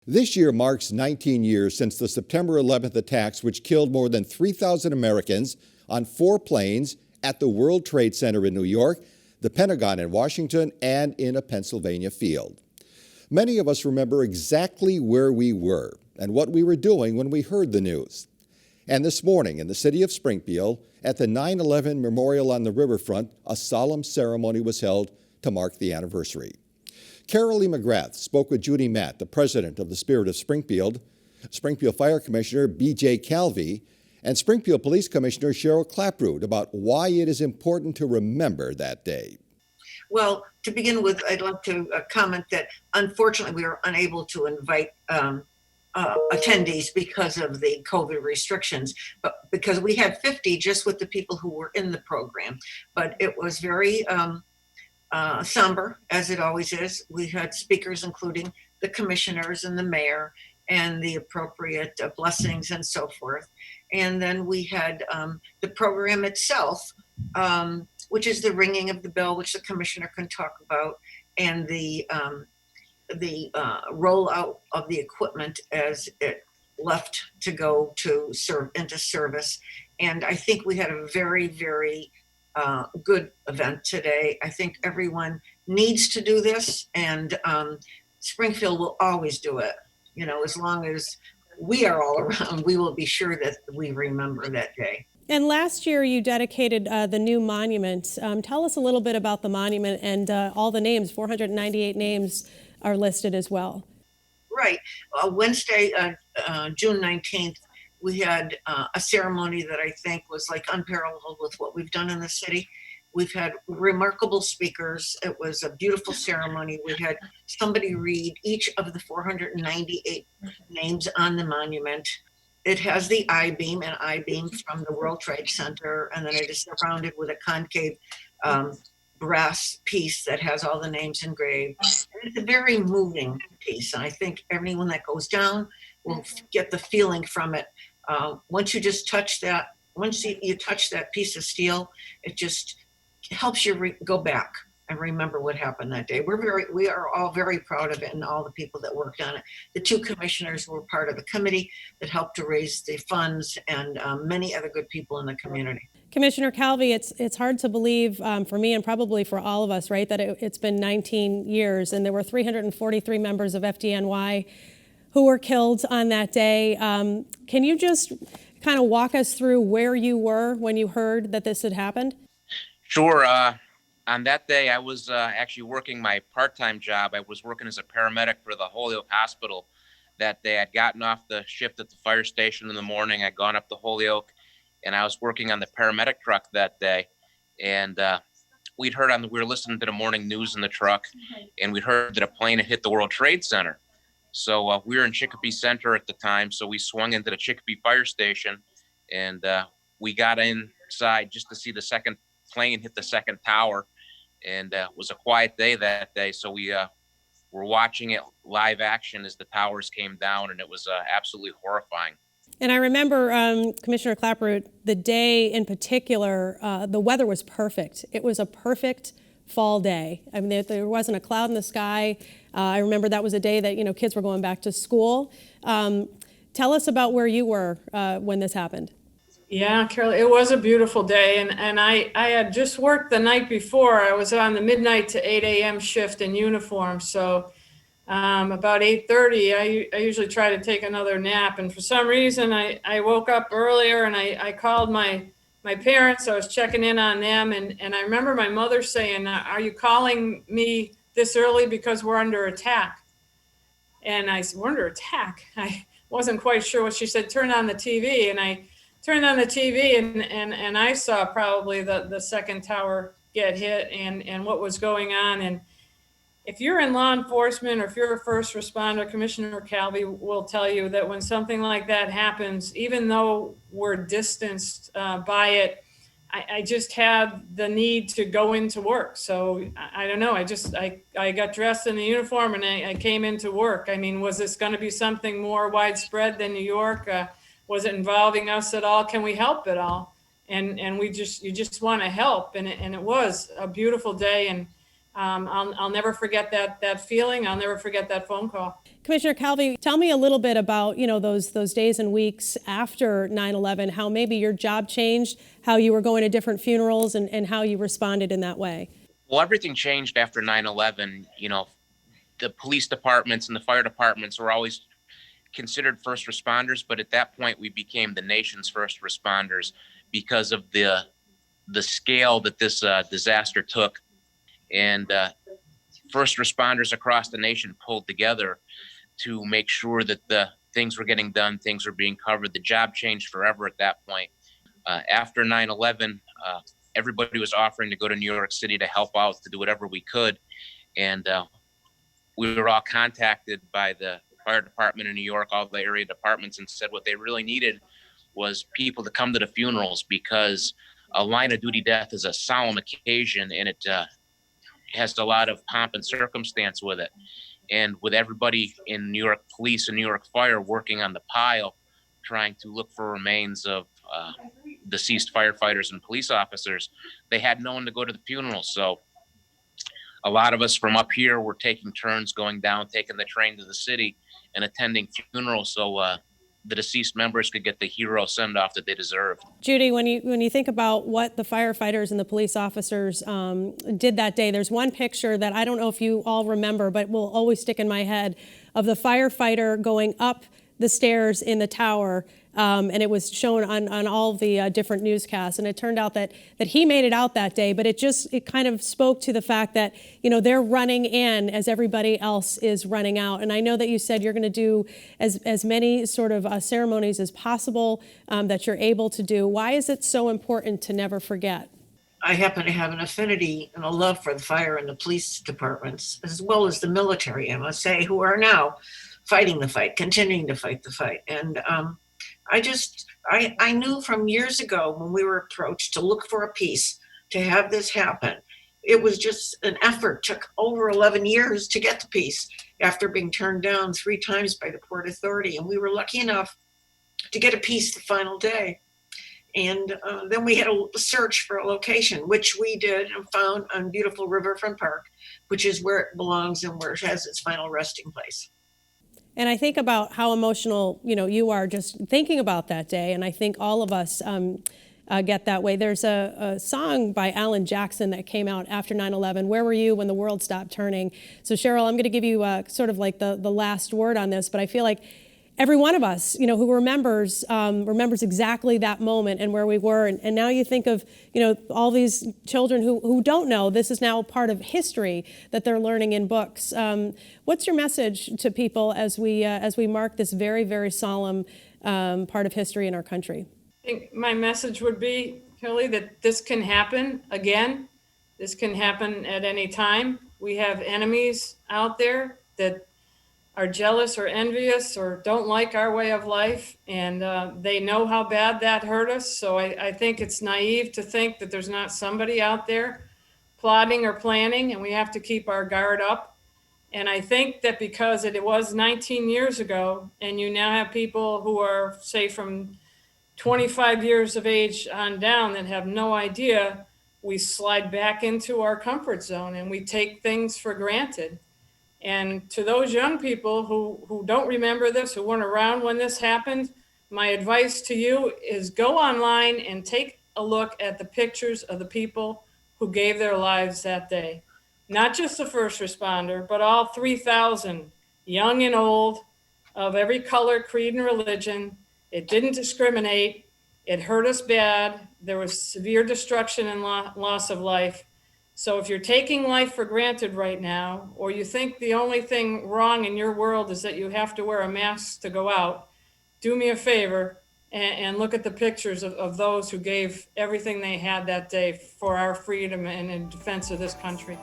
This year marks 19 years since the September 11th attacks, which killed more than 3,000 Americans on 4 planes at the World Trade Center in New York, the Pentagon in Washington, and in a Pennsylvania field. Many of us remember exactly where we were and what we were doing when we heard the news. And this morning in the city of Springfield, at the 9/11 Memorial on the Riverfront, a solemn ceremony was held to mark the anniversary. Carolee McGrath spoke with Judy Matt, the president of the Spirit of Springfield, Springfield Fire Commissioner B.J. Calvi, and Springfield Police Commissioner Cheryl Clapprood about why it is important to remember that day. Well, to begin with, I'd like to comment that unfortunately we were unable to invite attendees because of the COVID restrictions, but because we had 50 just with the people who were in the program. But it was very somber, as it always is. We had speakers including the commissioners and the mayor and the appropriate blessings and so forth. And then we had the program itself, which is the ringing of the bell, which the commissioner can talk about, and the rollout of the equipment as it left to go to serve into service. And I think we had a very, very good event today. I think everyone needs to do this, and Springfield will always do it. You know, as long as we are all around, we will be sure that we remember that day. And last year you dedicated the new monument. Tell us a little bit about the monument and all the names. 498 names are listed as well. Right. Wednesday, June 19th, we had a ceremony that I think was like unparalleled with what we've done in the city. We've had remarkable speakers. It was a beautiful ceremony. We had somebody read each of the 498 names on the monument. It has the I-beam and I-beam from the World Trade Center, and then it is surrounded with a concave brass piece that has all the names engraved. And it's a very moving piece, and I think everyone that goes down will get the feeling from it. Once you just touch that, once you touch that piece of steel, it just helps you go back and remember what happened that day. We are all very proud of it, and all the people that worked on it. The 2 commissioners were part of the committee that helped to raise the funds, and many other good people in the community. Commissioner Calvi, it's hard to believe for me and probably for all of us, right, that it's been 19 years and there were 343 members of FDNY who were killed on that day. Can you just kind of walk us through where you were when you heard that this had happened? Sure. On that day, I was actually working my part-time job. I was working as a paramedic for the Holyoke Hospital that day. I'd gotten off the shift at the fire station in the morning. I'd gone up to Holyoke, and I was working on the paramedic truck that day. And we were listening to the morning news in the truck, and we heard that a plane had hit the World Trade Center. So we were in Chicopee Center at the time, so we swung into the Chicopee fire station, and we got inside just to see the second plane hit the second tower. And it was a quiet day that day, so we were watching it live action as the towers came down, and it was absolutely horrifying. And I remember, Commissioner Clapprood, the day in particular, the weather was perfect. It was a perfect fall day. I mean, there wasn't a cloud in the sky. I remember that was a day that, kids were going back to school. Tell us about where you were when this happened. Yeah, Carol, it was a beautiful day. And I had just worked the night before. I was on the midnight to 8 a.m. shift in uniform. So about 8:30, I usually try to take another nap. And for some reason, I woke up earlier and I called my parents. I was checking in on them. And I remember my mother saying, "Are you calling me this early because we're under attack?" And I said, "We're under attack?" I wasn't quite sure what she said. "Turn on the TV." And I turned on the TV and I saw probably the second tower get hit and what was going on. And if you're in law enforcement or if you're a first responder, Commissioner Calvi will tell you that when something like that happens, even though we're distanced by it, I just had the need to go into work. So I don't know, I got dressed in the uniform and I came into work. I mean, was this gonna be something more widespread than New York? Was it involving us at all? Can we help at all? And you just want to help. And it was a beautiful day. And I'll never forget that feeling. I'll never forget that phone call. Commissioner Calvi, tell me a little bit about, those days and weeks after 9/11, how maybe your job changed, how you were going to different funerals and how you responded in that way. Well, everything changed after 9/11. The police departments and the fire departments were always considered first responders, but at that point we became the nation's first responders because of the scale that this disaster took. And first responders across the nation pulled together to make sure that the things were getting done, things were being covered. The job changed forever at that point. After 9/11, everybody was offering to go to New York City to help out, to do whatever we could. And we were all contacted by the fire department in New York, all the area departments, and said what they really needed was people to come to the funerals, because a line of duty death is a solemn occasion, and it has a lot of pomp and circumstance with it. And with everybody in New York Police and New York Fire working on the pile, trying to look for remains of deceased firefighters and police officers, they had no one to go to the funeral. So a lot of us from up here were taking turns going down, taking the train to the city and attending funerals, so the deceased members could get the hero send-off that they deserved. Judy, when you think about what the firefighters and the police officers did that day, there's one picture that I don't know if you all remember, but will always stick in my head, of the firefighter going up the stairs in the tower, and it was shown on all the different newscasts. And it turned out that he made it out that day, but it kind of spoke to the fact that, they're running in as everybody else is running out. And I know that you said you're going to do as many sort of ceremonies as possible that you're able to do. Why is it so important to never forget? I happen to have an affinity and a love for the fire and the police departments, as well as the military, I must say, who are now fighting the fight, continuing to fight the fight. And I knew from years ago when we were approached to look for a peace, to have this happen. It was just an effort. It took over 11 years to get the peace after being turned down 3 times by the Port Authority. And we were lucky enough to get a peace the final day. And then we had a search for a location, which we did and found on beautiful Riverfront Park, which is where it belongs and where it has its final resting place. And I think about how emotional, you are just thinking about that day. And I think all of us get that way. There's a song by Alan Jackson that came out after 9/11, Where Were You When the World Stopped Turning? So Cheryl, I'm going to give you sort of like the last word on this, but I feel like every one of us, who remembers exactly that moment and where we were. And now you think of, all these children who don't know this is now part of history that they're learning in books. What's your message to people as we mark this very, very solemn part of history in our country? I think my message would be, Carolee, that this can happen again. This can happen at any time. We have enemies out there that are jealous or envious or don't like our way of life, and they know how bad that hurt us. So I think it's naive to think that there's not somebody out there plotting or planning, and we have to keep our guard up. And I think that because it was 19 years ago, and you now have people who are, say, from 25 years of age on down that have no idea, we slide back into our comfort zone and we take things for granted. And to those young people who don't remember this, who weren't around when this happened, my advice to you is go online and take a look at the pictures of the people who gave their lives that day. Not just the first responder, but all 3,000, young and old, of every color, creed, and religion. It didn't discriminate. It hurt us bad. There was severe destruction and loss of life. So if you're taking life for granted right now, or you think the only thing wrong in your world is that you have to wear a mask to go out, do me a favor and look at the pictures of those who gave everything they had that day for our freedom and in defense of this country.